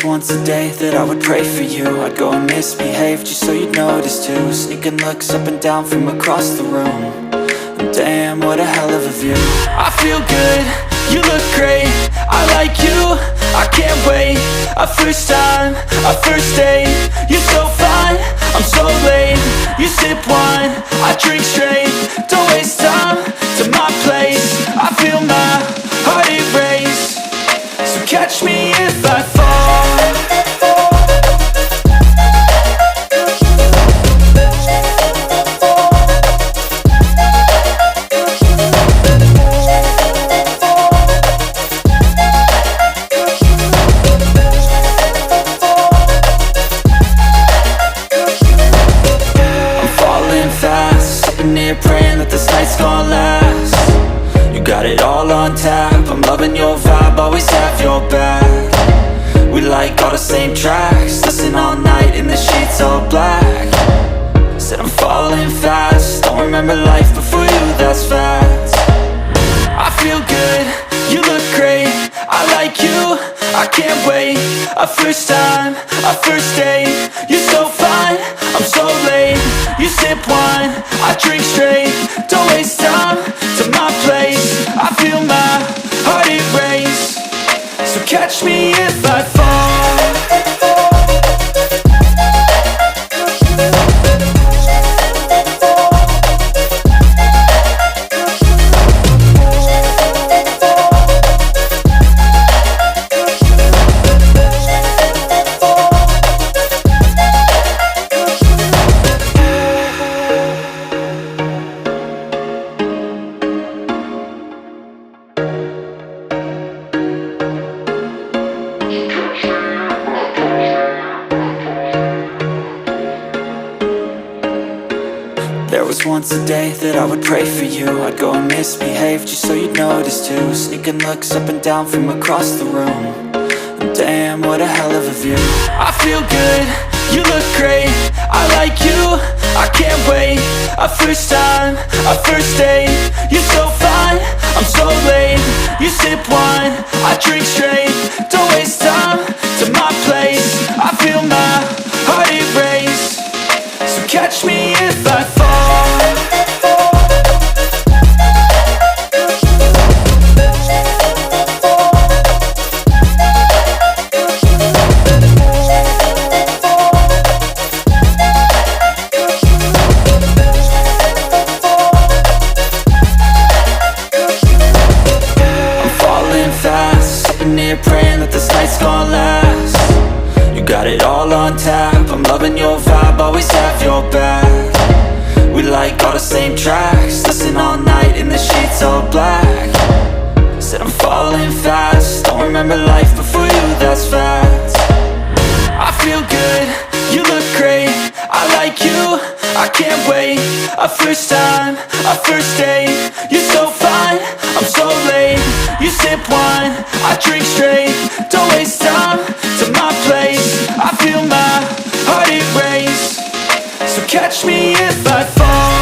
was once a day that I would pray for you. I'd go and misbehave just so you'd notice too. Sneaking looks up and down from across the room. And damn, what a hell of a view. I feel good, you look great, I like you, I can't wait. A first time, a first date, you're so fine, I'm so late. You sip wine, I drink straight, don't waste time to my place. I feel my heart erase, so catch me if I fall. Praying that this night's gonna last. You got it all on tap, I'm loving your vibe, always have your back. We like all the same tracks, listen all night in the sheets all black. Said I'm falling fast, don't remember life before you, that's fact. I feel good, you look great, I like you, I can't wait. A first time, a first date, you're so fine, I'm so late. You sip wine, I drink straight, don't waste time to my place. I feel my heart erase, so catch me if I fall. There was once a day that I would pray for you. I'd go and misbehave just so you'd notice too. Sneaking looks up and down from across the room. And damn, what a hell of a view. I feel good, you look great, I like you, I can't wait. A first time, a first date, you're so fine, I'm so late. You sip wine, I drink straight, don't waste time to my place. I feel my heart erase, so catch me if I fall. Praying that this night's gonna last. You got it all on tap, I'm loving your vibe, always have your back. We like all the same tracks, listen all night in the sheets all black. Said I'm falling fast, don't remember life before you, that's fact. I feel good, you look great, I like you, I can't wait. A first time, a first date, you're so fine, I'm so late. You sip wine, I drink straight, don't waste time to my place. I feel my heart erase, so catch me if I fall.